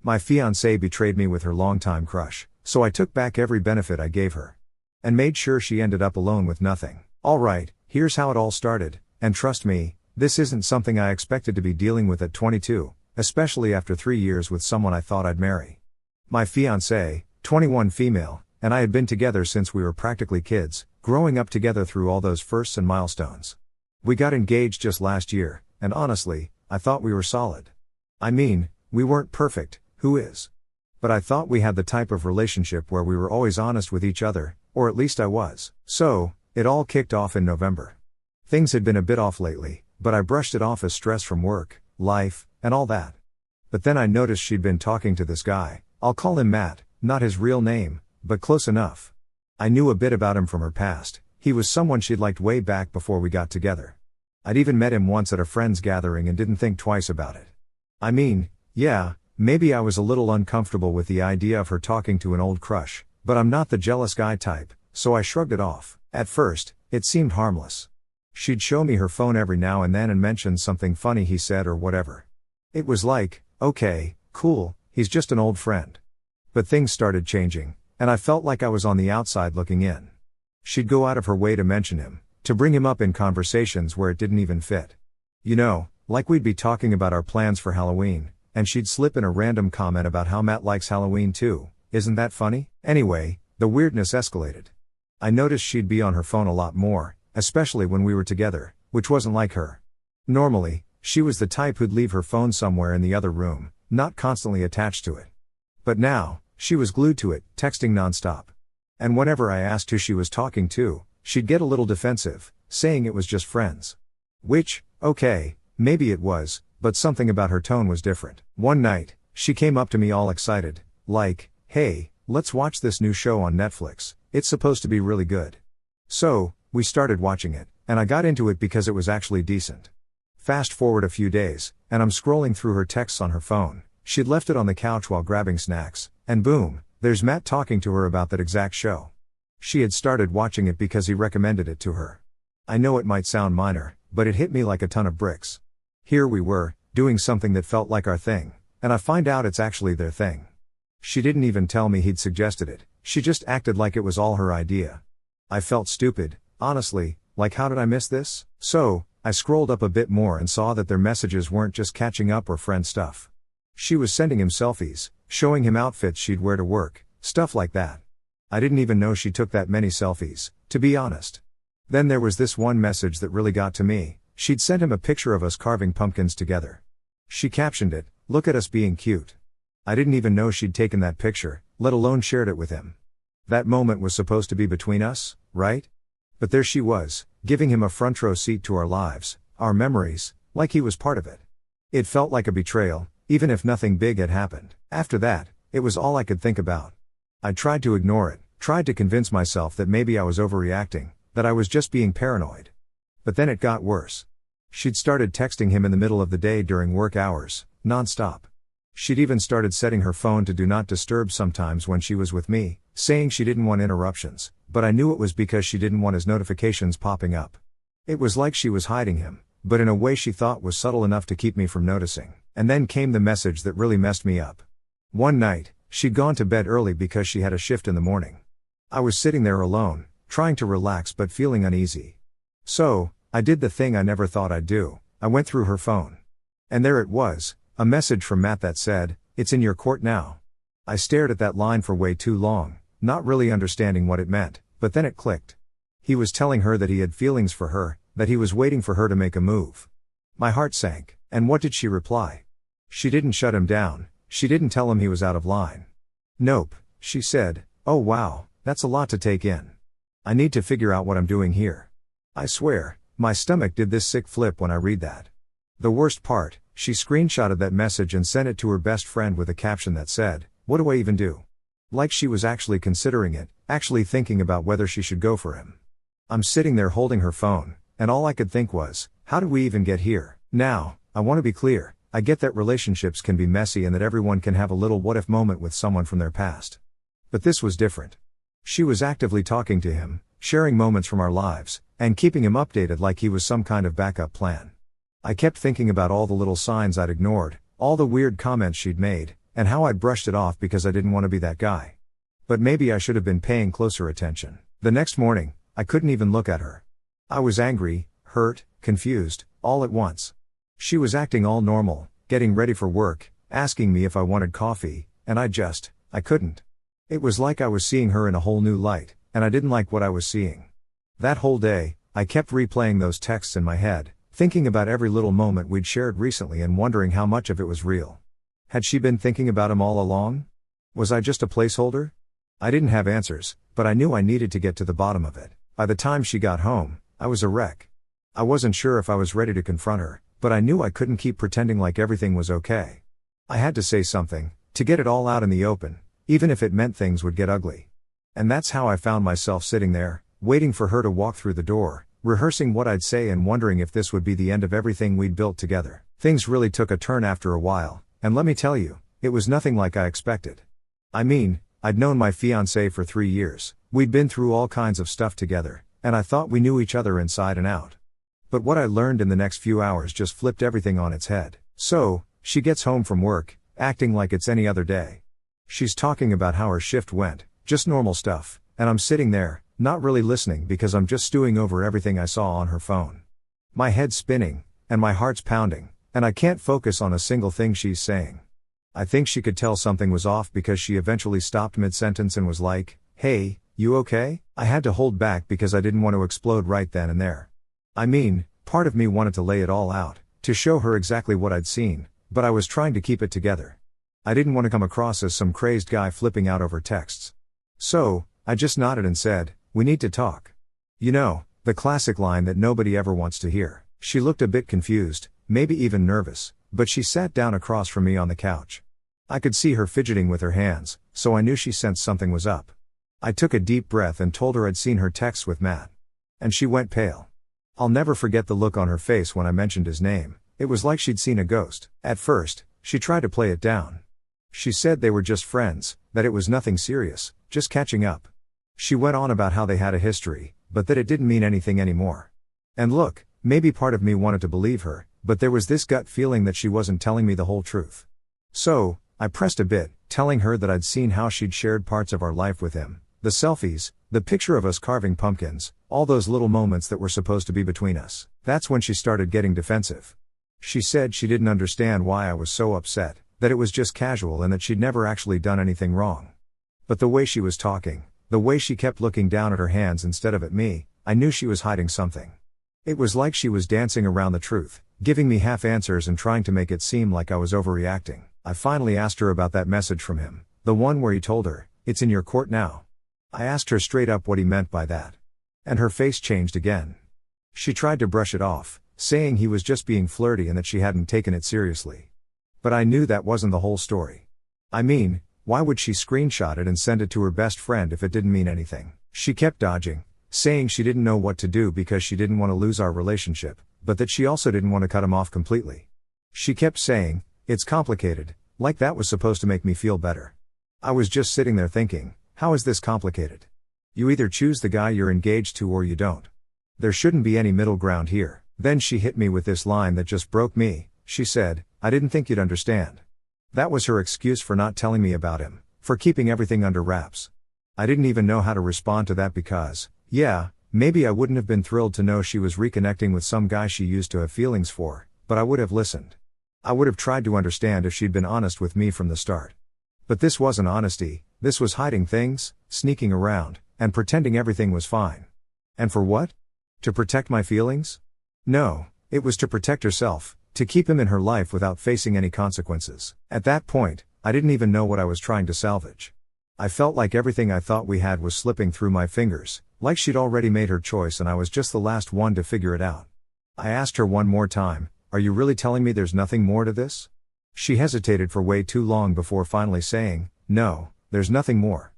My fiancée betrayed me with her longtime crush, so I took back every benefit I gave her. And made sure she ended up alone with nothing. Alright, here's how it all started, and trust me, this isn't something I expected to be dealing with at 22, especially after 3 years with someone I thought I'd marry. My fiancée, 21 female, and I had been together since we were practically kids, growing up together through all those firsts and milestones. We got engaged just last year, and honestly, I thought we were solid. I mean, we weren't perfect, who is? But I thought we had the type of relationship where we were always honest with each other, or at least I was. So, it all kicked off in November. Things had been a bit off lately, but I brushed it off as stress from work, life, and all that. But then I noticed she'd been talking to this guy. I'll call him Matt, not his real name, but close enough. I knew a bit about him from her past. He was someone she'd liked way back before we got together. I'd even met him once at a friend's gathering and didn't think twice about it. I mean, yeah, maybe I was a little uncomfortable with the idea of her talking to an old crush, but I'm not the jealous guy type, so I shrugged it off. At first, it seemed harmless. She'd show me her phone every now and then and mention something funny he said or whatever. It was like, okay, cool, he's just an old friend. But things started changing, and I felt like I was on the outside looking in. She'd go out of her way to mention him, to bring him up in conversations where it didn't even fit. You know, like we'd be talking about our plans for Halloween, and she'd slip in a random comment about how Matt likes Halloween too. Isn't that funny? Anyway, the weirdness escalated. I noticed she'd be on her phone a lot more, especially when we were together, which wasn't like her. Normally, she was the type who'd leave her phone somewhere in the other room, not constantly attached to it. But now, she was glued to it, texting nonstop. And whenever I asked who she was talking to, she'd get a little defensive, saying it was just friends. Which, okay, maybe it was, but something about her tone was different. One night, she came up to me all excited, like, hey, let's watch this new show on Netflix, it's supposed to be really good. So, we started watching it, and I got into it because it was actually decent. Fast forward a few days, and I'm scrolling through her texts on her phone. She'd left it on the couch while grabbing snacks, and boom, there's Matt talking to her about that exact show. She had started watching it because he recommended it to her. I know it might sound minor, but it hit me like a ton of bricks. Here we were, doing something that felt like our thing, and I find out it's actually their thing. She didn't even tell me he'd suggested it, she just acted like it was all her idea. I felt stupid, honestly, like how did I miss this? So, I scrolled up a bit more and saw that their messages weren't just catching up or friend stuff. She was sending him selfies, showing him outfits she'd wear to work, stuff like that. I didn't even know she took that many selfies, to be honest. Then there was this one message that really got to me. She'd sent him a picture of us carving pumpkins together. She captioned it, "Look at us being cute." I didn't even know she'd taken that picture, let alone shared it with him. That moment was supposed to be between us, right? But there she was, giving him a front row seat to our lives, our memories, like he was part of it. It felt like a betrayal, even if nothing big had happened. After that, it was all I could think about. I tried to ignore it, tried to convince myself that maybe I was overreacting, that I was just being paranoid. But then it got worse. She'd started texting him in the middle of the day during work hours, non-stop. She'd even started setting her phone to do not disturb sometimes when she was with me, saying she didn't want interruptions, but I knew it was because she didn't want his notifications popping up. It was like she was hiding him, but in a way she thought was subtle enough to keep me from noticing. And then came the message that really messed me up. One night, she'd gone to bed early because she had a shift in the morning. I was sitting there alone, trying to relax but feeling uneasy. So, I did the thing I never thought I'd do, I went through her phone. And there it was, a message from Matt that said, "It's in your court now." I stared at that line for way too long, not really understanding what it meant, but then it clicked. He was telling her that he had feelings for her, that he was waiting for her to make a move. My heart sank, and what did she reply? She didn't shut him down, she didn't tell him he was out of line. Nope, she said, "Oh wow, that's a lot to take in. I need to figure out what I'm doing here." I swear, my stomach did this sick flip when I read that. The worst part, she screenshotted that message and sent it to her best friend with a caption that said, "What do I even do?" Like she was actually considering it, actually thinking about whether she should go for him. I'm sitting there holding her phone, and all I could think was, how did we even get here? Now, I want to be clear, I get that relationships can be messy and that everyone can have a little what-if moment with someone from their past. But this was different. She was actively talking to him, sharing moments from our lives, and keeping him updated like he was some kind of backup plan. I kept thinking about all the little signs I'd ignored, all the weird comments she'd made, and how I'd brushed it off because I didn't want to be that guy. But maybe I should have been paying closer attention. The next morning, I couldn't even look at her. I was angry, hurt, confused, all at once. She was acting all normal, getting ready for work, asking me if I wanted coffee, and I couldn't. It was like I was seeing her in a whole new light, and I didn't like what I was seeing. That whole day, I kept replaying those texts in my head, thinking about every little moment we'd shared recently and wondering how much of it was real. Had she been thinking about him all along? Was I just a placeholder? I didn't have answers, but I knew I needed to get to the bottom of it. By the time she got home, I was a wreck. I wasn't sure if I was ready to confront her, but I knew I couldn't keep pretending like everything was okay. I had to say something, to get it all out in the open, even if it meant things would get ugly. And that's how I found myself sitting there, waiting for her to walk through the door, rehearsing what I'd say and wondering if this would be the end of everything we'd built together. Things really took a turn after a while, and let me tell you, it was nothing like I expected. I mean, I'd known my fiancée for 3 years, we'd been through all kinds of stuff together, and I thought we knew each other inside and out. But what I learned in the next few hours just flipped everything on its head. So, she gets home from work, acting like it's any other day. She's talking about how her shift went, just normal stuff, and I'm sitting there, not really listening because I'm just stewing over everything I saw on her phone. My head's spinning, and my heart's pounding, and I can't focus on a single thing she's saying. I think she could tell something was off because she eventually stopped mid-sentence and was like, "Hey, you okay?" I had to hold back because I didn't want to explode right then and there. I mean, part of me wanted to lay it all out, to show her exactly what I'd seen, but I was trying to keep it together. I didn't want to come across as some crazed guy flipping out over texts. So, I just nodded and said, "We need to talk." You know, the classic line that nobody ever wants to hear. She looked a bit confused, maybe even nervous, but she sat down across from me on the couch. I could see her fidgeting with her hands, so I knew she sensed something was up. I took a deep breath and told her I'd seen her texts with Matt. And she went pale. I'll never forget the look on her face when I mentioned his name. It was like she'd seen a ghost. At first, she tried to play it down. She said they were just friends, that it was nothing serious, just catching up. She went on about how they had a history, but that it didn't mean anything anymore. And look, maybe part of me wanted to believe her, but there was this gut feeling that she wasn't telling me the whole truth. So, I pressed a bit, telling her that I'd seen how she'd shared parts of our life with him. The selfies, the picture of us carving pumpkins, all those little moments that were supposed to be between us. That's when she started getting defensive. She said she didn't understand why I was so upset, that it was just casual and that she'd never actually done anything wrong. But the way she was talking, the way she kept looking down at her hands instead of at me, I knew she was hiding something. It was like she was dancing around the truth, giving me half answers and trying to make it seem like I was overreacting. I finally asked her about that message from him, the one where he told her, "It's in your court now." I asked her straight up what he meant by that. And her face changed again. She tried to brush it off, saying he was just being flirty and that she hadn't taken it seriously. But I knew that wasn't the whole story. I mean, why would she screenshot it and send it to her best friend if it didn't mean anything? She kept dodging, saying she didn't know what to do because she didn't want to lose our relationship, but that she also didn't want to cut him off completely. She kept saying, "It's complicated," like that was supposed to make me feel better. I was just sitting there thinking, how is this complicated? You either choose the guy you're engaged to or you don't. There shouldn't be any middle ground here. Then she hit me with this line that just broke me. She said, "I didn't think you'd understand." That was her excuse for not telling me about him, for keeping everything under wraps. I didn't even know how to respond to that because, yeah, maybe I wouldn't have been thrilled to know she was reconnecting with some guy she used to have feelings for, but I would have listened. I would have tried to understand if she'd been honest with me from the start. But this wasn't honesty, this was hiding things, sneaking around, and pretending everything was fine. And for what? To protect my feelings? No, it was to protect herself, to keep him in her life without facing any consequences. At that point, I didn't even know what I was trying to salvage. I felt like everything I thought we had was slipping through my fingers, like she'd already made her choice and I was just the last one to figure it out. I asked her one more time, "Are you really telling me there's nothing more to this?" She hesitated for way too long before finally saying, "No, there's nothing more."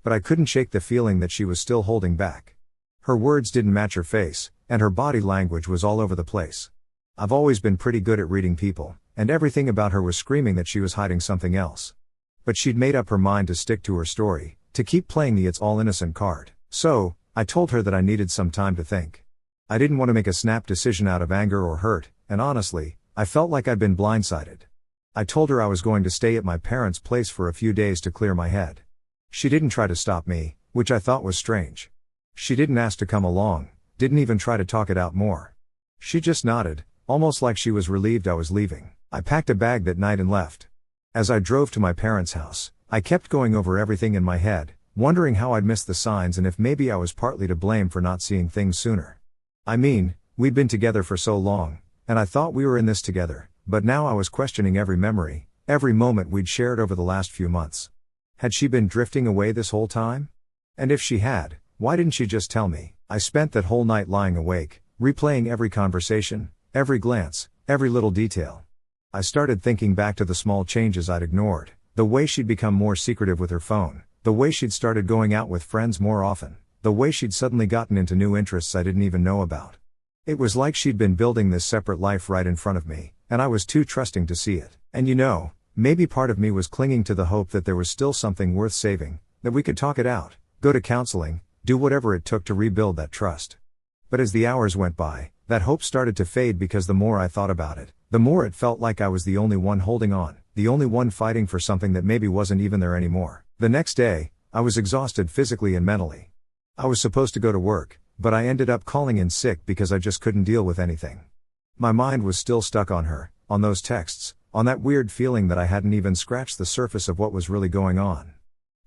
But I couldn't shake the feeling that she was still holding back. Her words didn't match her face, and her body language was all over the place. I've always been pretty good at reading people, and everything about her was screaming that she was hiding something else. But she'd made up her mind to stick to her story, to keep playing the "it's all innocent" card. So, I told her that I needed some time to think. I didn't want to make a snap decision out of anger or hurt, and honestly, I felt like I'd been blindsided. I told her I was going to stay at my parents' place for a few days to clear my head. She didn't try to stop me, which I thought was strange. She didn't ask to come along, didn't even try to talk it out more. She just nodded, almost like she was relieved I was leaving. I packed a bag that night and left. As I drove to my parents' house, I kept going over everything in my head, wondering how I'd missed the signs and if maybe I was partly to blame for not seeing things sooner. I mean, we'd been together for so long, and I thought we were in this together, but now I was questioning every memory, every moment we'd shared over the last few months. Had she been drifting away this whole time? And if she had, why didn't she just tell me? I spent that whole night lying awake, replaying every conversation, every glance, every little detail. I started thinking back to the small changes I'd ignored, the way she'd become more secretive with her phone, the way she'd started going out with friends more often, the way she'd suddenly gotten into new interests I didn't even know about. It was like she'd been building this separate life right in front of me, and I was too trusting to see it. And maybe part of me was clinging to the hope that there was still something worth saving, that we could talk it out, go to counseling, do whatever it took to rebuild that trust. But as the hours went by, that hope started to fade because the more I thought about it, the more it felt like I was the only one holding on, the only one fighting for something that maybe wasn't even there anymore. The next day, I was exhausted physically and mentally. I was supposed to go to work, but I ended up calling in sick because I just couldn't deal with anything. My mind was still stuck on her, on those texts, on that weird feeling that I hadn't even scratched the surface of what was really going on.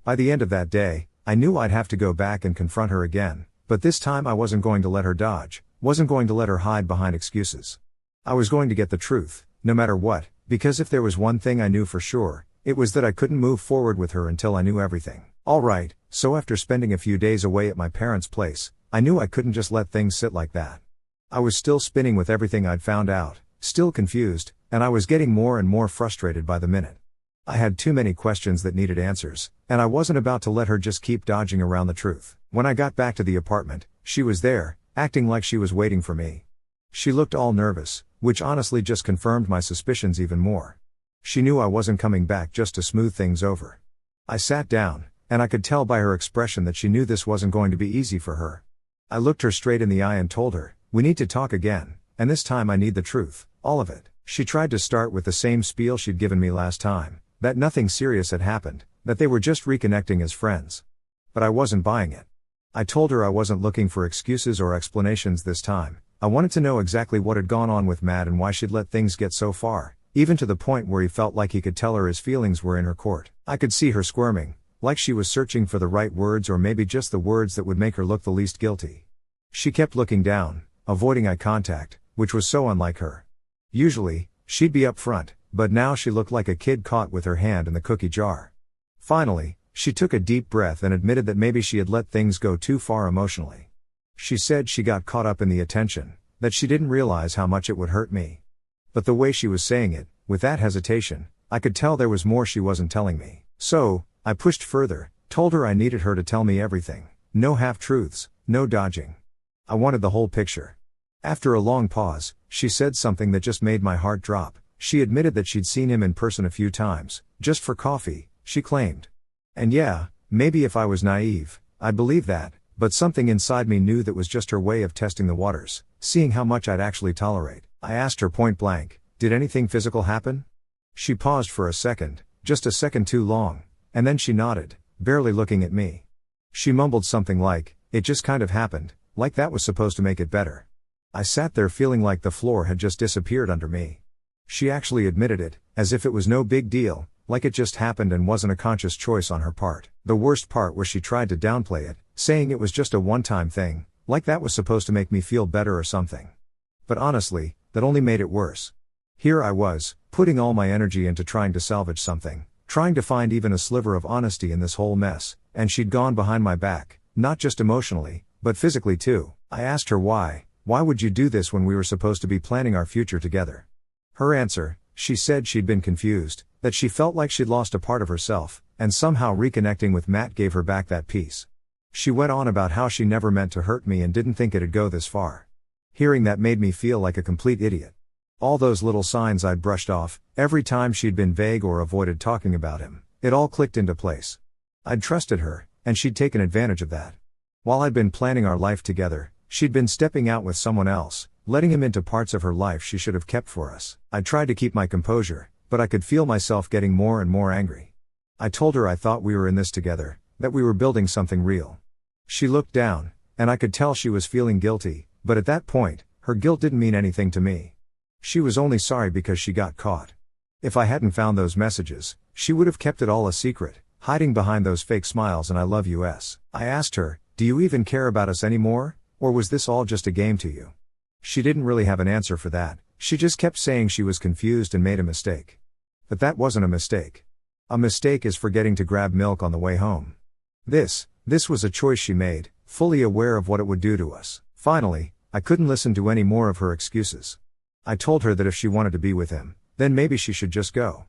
By the end of that day, I knew I'd have to go back and confront her again, but this time I wasn't going to let her dodge, wasn't going to let her hide behind excuses. I was going to get the truth, no matter what, because if there was one thing I knew for sure, it was that I couldn't move forward with her until I knew everything. Alright, so after spending a few days away at my parents' place, I knew I couldn't just let things sit like that. I was still spinning with everything I'd found out, still confused, and I was getting more and more frustrated by the minute. I had too many questions that needed answers, and I wasn't about to let her just keep dodging around the truth. When I got back to the apartment, she was there, acting like she was waiting for me. She looked all nervous, which honestly just confirmed my suspicions even more. She knew I wasn't coming back just to smooth things over. I sat down, and I could tell by her expression that she knew this wasn't going to be easy for her. I looked her straight in the eye and told her, "We need to talk again, and this time I need the truth, all of it." She tried to start with the same spiel she'd given me last time, that nothing serious had happened, that they were just reconnecting as friends. But I wasn't buying it. I told her I wasn't looking for excuses or explanations this time. I wanted to know exactly what had gone on with Matt and why she'd let things get so far, even to the point where he felt like he could tell her his feelings were in her court. I could see her squirming, like she was searching for the right words or maybe just the words that would make her look the least guilty. She kept looking down, avoiding eye contact, which was so unlike her. Usually, she'd be up front, but now she looked like a kid caught with her hand in the cookie jar. Finally, she took a deep breath and admitted that maybe she had let things go too far emotionally. She said she got caught up in the attention, that she didn't realize how much it would hurt me. But the way she was saying it, with that hesitation, I could tell there was more she wasn't telling me. So, I pushed further, told her I needed her to tell me everything. No half-truths, no dodging. I wanted the whole picture. After a long pause, she said something that just made my heart drop. She admitted that she'd seen him in person a few times, just for coffee, she claimed. And yeah, maybe if I was naive, I'd believe that, but something inside me knew that was just her way of testing the waters, seeing how much I'd actually tolerate. I asked her point blank, "Did anything physical happen?" She paused for a second, just a second too long, and then she nodded, barely looking at me. She mumbled something like, "It just kind of happened," like that was supposed to make it better. I sat there feeling like the floor had just disappeared under me. She actually admitted it, as if it was no big deal, like it just happened and wasn't a conscious choice on her part. The worst part was she tried to downplay it, saying it was just a one-time thing, like that was supposed to make me feel better or something. But honestly, that only made it worse. Here I was, putting all my energy into trying to salvage something, trying to find even a sliver of honesty in this whole mess, and she'd gone behind my back, not just emotionally, but physically too. I asked her why would you do this when we were supposed to be planning our future together? Her answer, she said she'd been confused, that she felt like she'd lost a part of herself, and somehow reconnecting with Matt gave her back that peace. She went on about how she never meant to hurt me and didn't think it'd go this far. Hearing that made me feel like a complete idiot. All those little signs I'd brushed off, every time she'd been vague or avoided talking about him, it all clicked into place. I'd trusted her, and she'd taken advantage of that. While I'd been planning our life together, she'd been stepping out with someone else, letting him into parts of her life she should have kept for us. I tried to keep my composure, but I could feel myself getting more and more angry. I told her I thought we were in this together, that we were building something real. She looked down, and I could tell she was feeling guilty, but at that point, her guilt didn't mean anything to me. She was only sorry because she got caught. If I hadn't found those messages, she would have kept it all a secret, hiding behind those fake smiles and I love yous. I asked her, "Do you even care about us anymore, or was this all just a game to you?" She didn't really have an answer for that, she just kept saying she was confused and made a mistake. But that wasn't a mistake. A mistake is forgetting to grab milk on the way home. This was a choice she made, fully aware of what it would do to us. Finally, I couldn't listen to any more of her excuses. I told her that if she wanted to be with him, then maybe she should just go.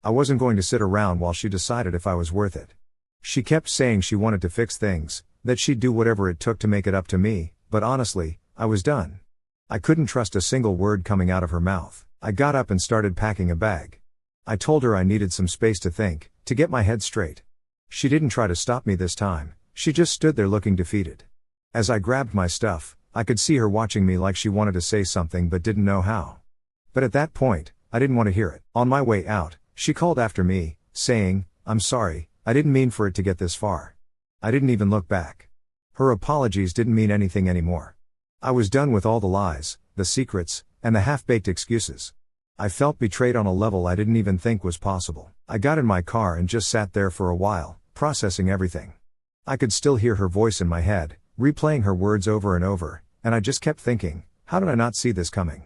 I wasn't going to sit around while she decided if I was worth it. She kept saying she wanted to fix things, that she'd do whatever it took to make it up to me, but honestly, I was done. I couldn't trust a single word coming out of her mouth. I got up and started packing a bag. I told her I needed some space to think, to get my head straight. She didn't try to stop me this time, she just stood there looking defeated. As I grabbed my stuff, I could see her watching me like she wanted to say something but didn't know how. But at that point, I didn't want to hear it. On my way out, she called after me, saying, "I'm sorry, I didn't mean for it to get this far." I didn't even look back. Her apologies didn't mean anything anymore. I was done with all the lies, the secrets, and the half-baked excuses. I felt betrayed on a level I didn't even think was possible. I got in my car and just sat there for a while, processing everything. I could still hear her voice in my head, replaying her words over and over, and I just kept thinking, how did I not see this coming?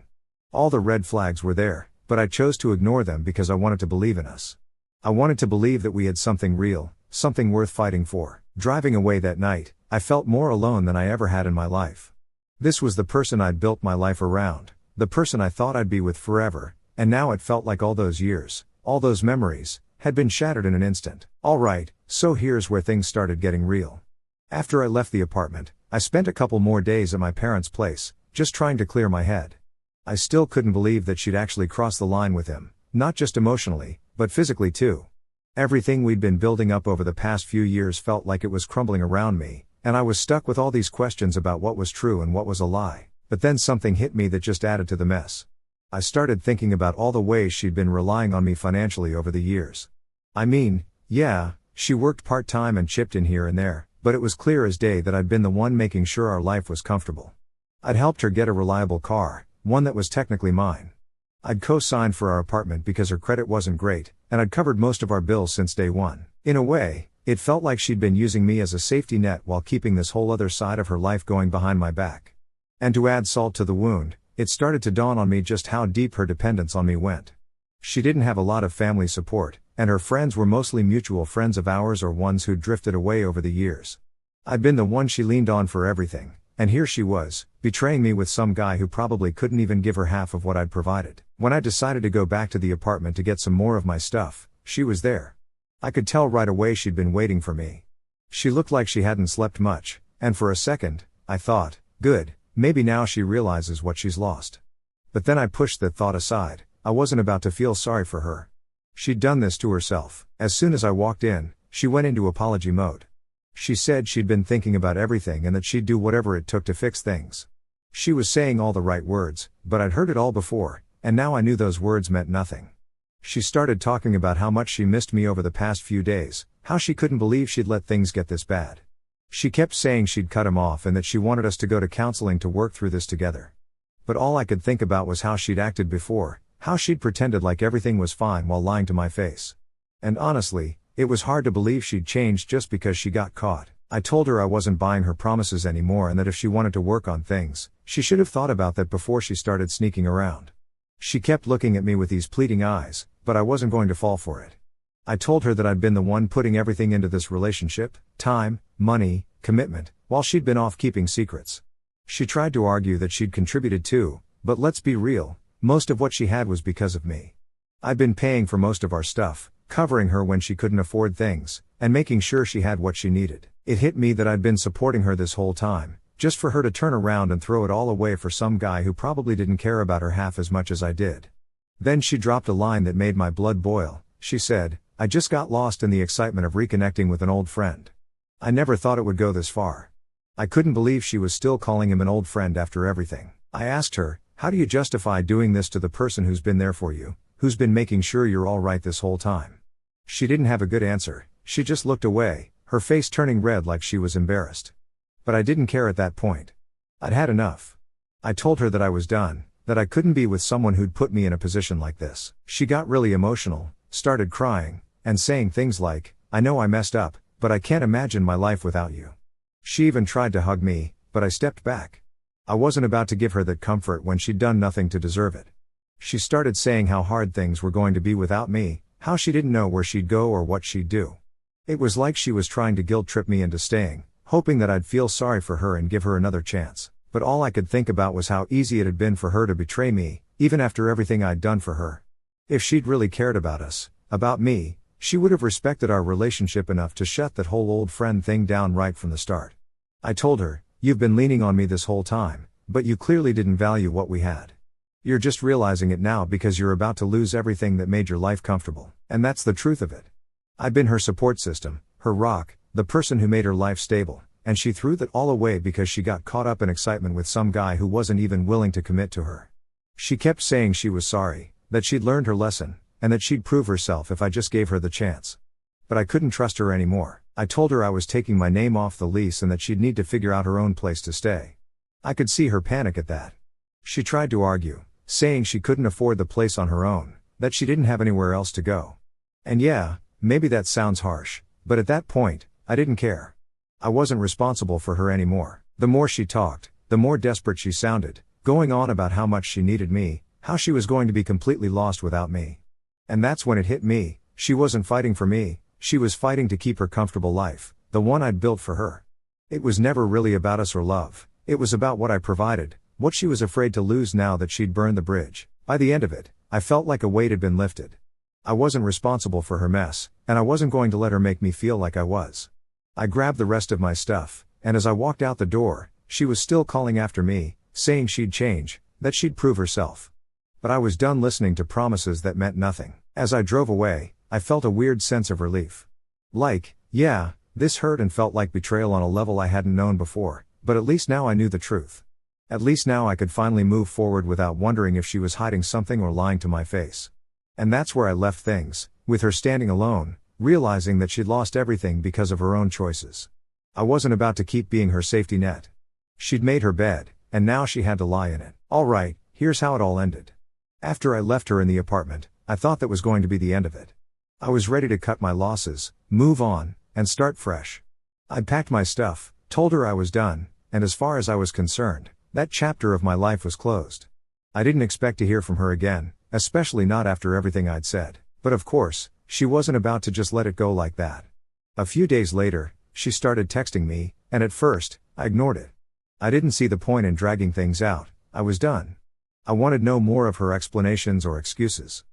All the red flags were there, but I chose to ignore them because I wanted to believe in us. I wanted to believe that we had something real, something worth fighting for. Driving away that night, I felt more alone than I ever had in my life. This was the person I'd built my life around, the person I thought I'd be with forever, and now it felt like all those years, all those memories, had been shattered in an instant. Alright, so here's where things started getting real. After I left the apartment, I spent a couple more days at my parents' place, just trying to clear my head. I still couldn't believe that she'd actually crossed the line with him, not just emotionally, but physically too. Everything we'd been building up over the past few years felt like it was crumbling around me, and I was stuck with all these questions about what was true and what was a lie. But then something hit me that just added to the mess. I started thinking about all the ways she'd been relying on me financially over the years. I mean, yeah, she worked part-time and chipped in here and there, but it was clear as day that I'd been the one making sure our life was comfortable. I'd helped her get a reliable car, one that was technically mine. I'd co-signed for our apartment because her credit wasn't great, and I'd covered most of our bills since day one. In a way, it felt like she'd been using me as a safety net while keeping this whole other side of her life going behind my back. And to add salt to the wound, it started to dawn on me just how deep her dependence on me went. She didn't have a lot of family support, and her friends were mostly mutual friends of ours or ones who'd drifted away over the years. I'd been the one she leaned on for everything, and here she was, betraying me with some guy who probably couldn't even give her half of what I'd provided. When I decided to go back to the apartment to get some more of my stuff, she was there. I could tell right away she'd been waiting for me. She looked like she hadn't slept much, and for a second, I thought, good, maybe now she realizes what she's lost. But then I pushed that thought aside. I wasn't about to feel sorry for her. She'd done this to herself. As soon as I walked in, she went into apology mode. She said she'd been thinking about everything and that she'd do whatever it took to fix things. She was saying all the right words, but I'd heard it all before, and now I knew those words meant nothing. She started talking about how much she missed me over the past few days, how she couldn't believe she'd let things get this bad. She kept saying she'd cut him off and that she wanted us to go to counseling to work through this together. But all I could think about was how she'd acted before, how she'd pretended like everything was fine while lying to my face. And honestly, it was hard to believe she'd changed just because she got caught. I told her I wasn't buying her promises anymore and that if she wanted to work on things, she should have thought about that before she started sneaking around. She kept looking at me with these pleading eyes, but I wasn't going to fall for it. I told her that I'd been the one putting everything into this relationship, time, money, commitment, while she'd been off keeping secrets. She tried to argue that she'd contributed too, but let's be real, most of what she had was because of me. I'd been paying for most of our stuff, covering her when she couldn't afford things, and making sure she had what she needed. It hit me that I'd been supporting her this whole time, just for her to turn around and throw it all away for some guy who probably didn't care about her half as much as I did. Then she dropped a line that made my blood boil. She said, "I just got lost in the excitement of reconnecting with an old friend." I never thought it would go this far. I couldn't believe she was still calling him an old friend after everything. I asked her, "How do you justify doing this to the person who's been there for you, who's been making sure you're alright this whole time?" She didn't have a good answer, she just looked away, her face turning red like she was embarrassed. But I didn't care at that point. I'd had enough. I told her that I was done, that I couldn't be with someone who'd put me in a position like this. She got really emotional, started crying, and saying things like, "I know I messed up, but I can't imagine my life without you." She even tried to hug me, but I stepped back. I wasn't about to give her that comfort when she'd done nothing to deserve it. She started saying how hard things were going to be without me, how she didn't know where she'd go or what she'd do. It was like she was trying to guilt-trip me into staying, hoping that I'd feel sorry for her and give her another chance. But all I could think about was how easy it had been for her to betray me, even after everything I'd done for her. If she'd really cared about us, about me, she would have respected our relationship enough to shut that whole old friend thing down right from the start. I told her, "You've been leaning on me this whole time, but you clearly didn't value what we had. You're just realizing it now because you're about to lose everything that made your life comfortable, and that's the truth of it." I'd been her support system, her rock, the person who made her life stable, and she threw that all away because she got caught up in excitement with some guy who wasn't even willing to commit to her. She kept saying she was sorry, that she'd learned her lesson, and that she'd prove herself if I just gave her the chance. But I couldn't trust her anymore. I told her I was taking my name off the lease and that she'd need to figure out her own place to stay. I could see her panic at that. She tried to argue, saying she couldn't afford the place on her own, that she didn't have anywhere else to go. And yeah, maybe that sounds harsh, but at that point, I didn't care. I wasn't responsible for her anymore. The more she talked, the more desperate she sounded, going on about how much she needed me, how she was going to be completely lost without me. And that's when it hit me, she wasn't fighting for me, she was fighting to keep her comfortable life, the one I'd built for her. It was never really about us or love, it was about what I provided, what she was afraid to lose now that she'd burned the bridge. By the end of it, I felt like a weight had been lifted. I wasn't responsible for her mess, and I wasn't going to let her make me feel like I was. I grabbed the rest of my stuff, and as I walked out the door, she was still calling after me, saying she'd change, that she'd prove herself. But I was done listening to promises that meant nothing. As I drove away, I felt a weird sense of relief. Like, yeah, this hurt and felt like betrayal on a level I hadn't known before, but at least now I knew the truth. At least now I could finally move forward without wondering if she was hiding something or lying to my face. And that's where I left things, with her standing alone, realizing that she'd lost everything because of her own choices. I wasn't about to keep being her safety net. She'd made her bed, and now she had to lie in it. Alright, here's how it all ended. After I left her in the apartment, I thought that was going to be the end of it. I was ready to cut my losses, move on, and start fresh. I'd packed my stuff, told her I was done, and as far as I was concerned, that chapter of my life was closed. I didn't expect to hear from her again, especially not after everything I'd said. But of course, she wasn't about to just let it go like that. A few days later, she started texting me, and at first, I ignored it. I didn't see the point in dragging things out, I was done. I wanted no more of her explanations or excuses.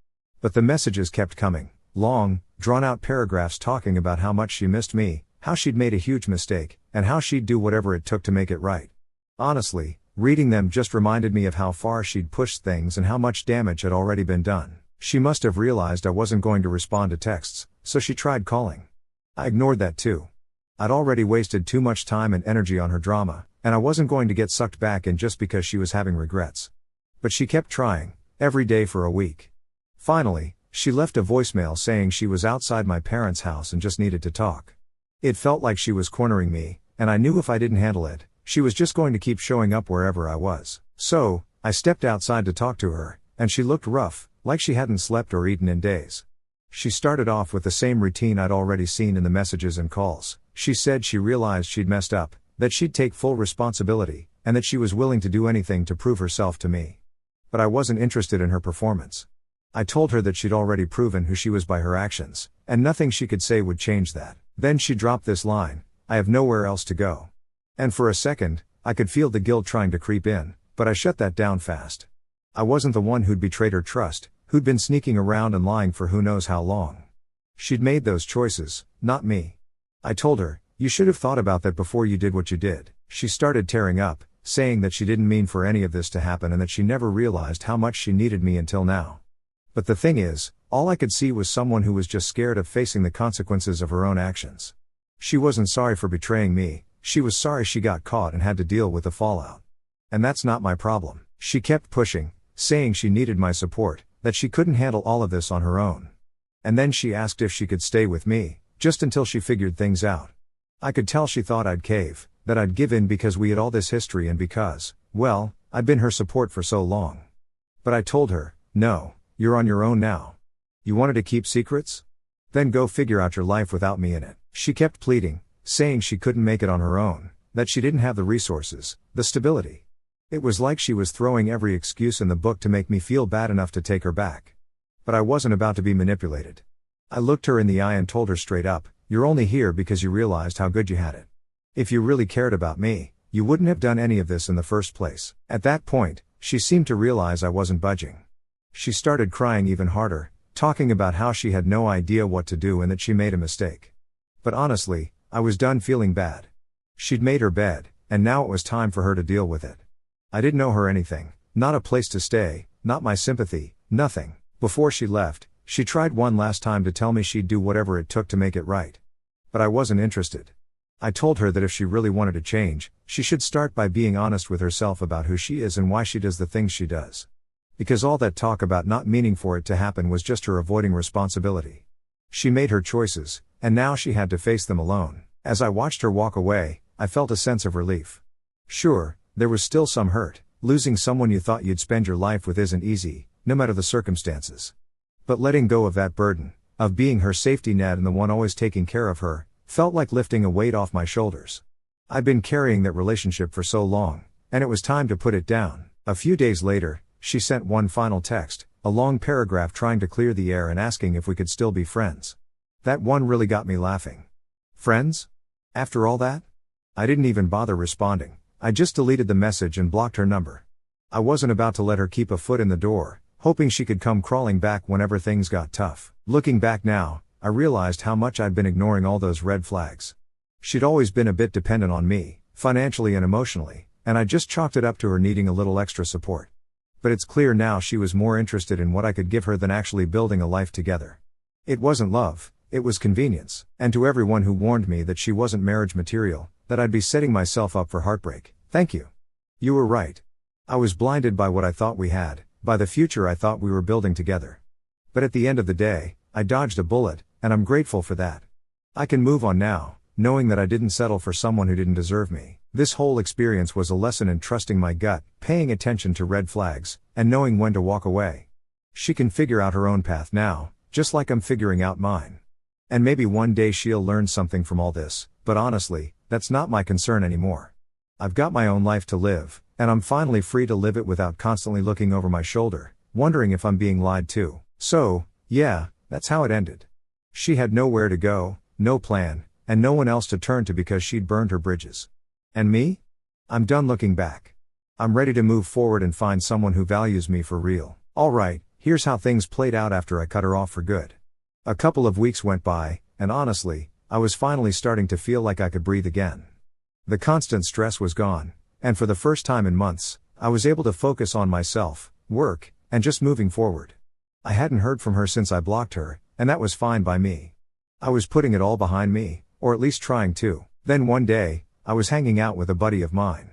But the messages kept coming, long, drawn-out paragraphs talking about how much she missed me, how she'd made a huge mistake, and how she'd do whatever it took to make it right. Honestly, reading them just reminded me of how far she'd pushed things and how much damage had already been done. She must have realized I wasn't going to respond to texts, so she tried calling. I ignored that too. I'd already wasted too much time and energy on her drama, and I wasn't going to get sucked back in just because she was having regrets. But she kept trying, every day for a week. Finally, she left a voicemail saying she was outside my parents' house and just needed to talk. It felt like she was cornering me, and I knew if I didn't handle it, she was just going to keep showing up wherever I was. So, I stepped outside to talk to her, and she looked rough, like she hadn't slept or eaten in days. She started off with the same routine I'd already seen in the messages and calls. She said she realized she'd messed up, that she'd take full responsibility, and that she was willing to do anything to prove herself to me. But I wasn't interested in her performance. I told her that she'd already proven who she was by her actions, and nothing she could say would change that. Then she dropped this line, "I have nowhere else to go." And for a second, I could feel the guilt trying to creep in, but I shut that down fast. I wasn't the one who'd betrayed her trust, who'd been sneaking around and lying for who knows how long. She'd made those choices, not me. I told her, "You should have thought about that before you did what you did." She started tearing up, saying that she didn't mean for any of this to happen and that she never realized how much she needed me until now. But the thing is, all I could see was someone who was just scared of facing the consequences of her own actions. She wasn't sorry for betraying me, she was sorry she got caught and had to deal with the fallout. And that's not my problem. She kept pushing, saying she needed my support, that she couldn't handle all of this on her own. And then she asked if she could stay with me, just until she figured things out. I could tell she thought I'd cave, that I'd give in because we had all this history and because, well, I'd been her support for so long. But I told her, no, you're on your own now. You wanted to keep secrets? Then go figure out your life without me in it. She kept pleading, saying she couldn't make it on her own, that she didn't have the resources, the stability. It was like she was throwing every excuse in the book to make me feel bad enough to take her back. But I wasn't about to be manipulated. I looked her in the eye and told her straight up, you're only here because you realized how good you had it. If you really cared about me, you wouldn't have done any of this in the first place. At that point, she seemed to realize I wasn't budging. She started crying even harder, talking about how she had no idea what to do and that she made a mistake. But honestly, I was done feeling bad. She'd made her bed, and now it was time for her to deal with it. I didn't owe her anything, not a place to stay, not my sympathy, nothing. Before she left, she tried one last time to tell me she'd do whatever it took to make it right. But I wasn't interested. I told her that if she really wanted to change, she should start by being honest with herself about who she is and why she does the things she does. Because all that talk about not meaning for it to happen was just her avoiding responsibility. She made her choices, and now she had to face them alone. As I watched her walk away, I felt a sense of relief. Sure, there was still some hurt. Losing someone you thought you'd spend your life with isn't easy, no matter the circumstances. But letting go of that burden, of being her safety net and the one always taking care of her, felt like lifting a weight off my shoulders. I'd been carrying that relationship for so long, and it was time to put it down. A few days later, she sent one final text, a long paragraph trying to clear the air and asking if we could still be friends. That one really got me laughing. Friends? After all that? I didn't even bother responding. I just deleted the message and blocked her number. I wasn't about to let her keep a foot in the door, hoping she could come crawling back whenever things got tough. Looking back now, I realized how much I'd been ignoring all those red flags. She'd always been a bit dependent on me, financially and emotionally, and I just chalked it up to her needing a little extra support. But it's clear now she was more interested in what I could give her than actually building a life together. It wasn't love, it was convenience. And to everyone who warned me that she wasn't marriage material, that I'd be setting myself up for heartbreak, thank you. You were right. I was blinded by what I thought we had, by the future I thought we were building together. But at the end of the day, I dodged a bullet, and I'm grateful for that. I can move on now, knowing that I didn't settle for someone who didn't deserve me. This whole experience was a lesson in trusting my gut, paying attention to red flags, and knowing when to walk away. She can figure out her own path now, just like I'm figuring out mine. And maybe one day she'll learn something from all this, but honestly, that's not my concern anymore. I've got my own life to live, and I'm finally free to live it without constantly looking over my shoulder, wondering if I'm being lied to. So, yeah, that's how it ended. She had nowhere to go, no plan, and no one else to turn to because she'd burned her bridges. And me? I'm done looking back. I'm ready to move forward and find someone who values me for real. Alright, here's how things played out after I cut her off for good. A couple of weeks went by, and honestly, I was finally starting to feel like I could breathe again. The constant stress was gone, and for the first time in months, I was able to focus on myself, work, and just moving forward. I hadn't heard from her since I blocked her, and that was fine by me. I was putting it all behind me, or at least trying to. Then one day, I was hanging out with a buddy of mine.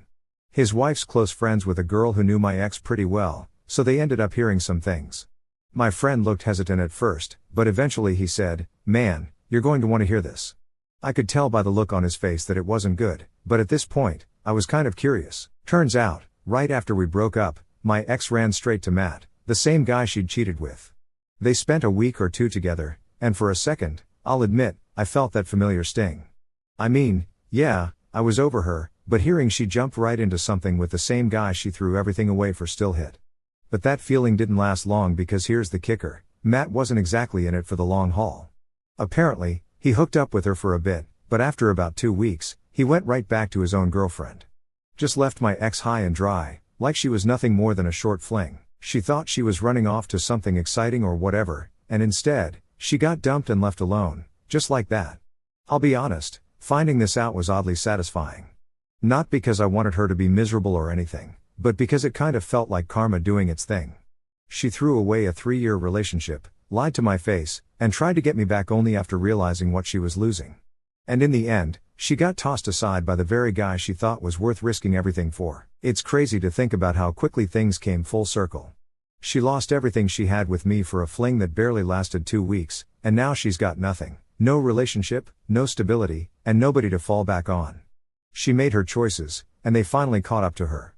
His wife's close friends with a girl who knew my ex pretty well, so they ended up hearing some things. My friend looked hesitant at first, but eventually he said, "Man, you're going to want to hear this." I could tell by the look on his face that it wasn't good, but at this point, I was kind of curious. Turns out, right after we broke up, my ex ran straight to Matt, the same guy she'd cheated with. They spent a week or two together, and for a second, I'll admit, I felt that familiar sting. I mean, yeah, I was over her, but hearing she jumped right into something with the same guy she threw everything away for still hit. But that feeling didn't last long because here's the kicker, Matt wasn't exactly in it for the long haul. Apparently, he hooked up with her for a bit, but after about 2 weeks, he went right back to his own girlfriend. Just left my ex high and dry, like she was nothing more than a short fling. She thought she was running off to something exciting or whatever, and instead, she got dumped and left alone, just like that. I'll be honest, finding this out was oddly satisfying. Not because I wanted her to be miserable or anything, but because it kind of felt like karma doing its thing. She threw away a 3-year relationship, lied to my face, and tried to get me back only after realizing what she was losing. And in the end, she got tossed aside by the very guy she thought was worth risking everything for. It's crazy to think about how quickly things came full circle. She lost everything she had with me for a fling that barely lasted 2 weeks, and now she's got nothing. No relationship, no stability, and nobody to fall back on. She made her choices, and they finally caught up to her.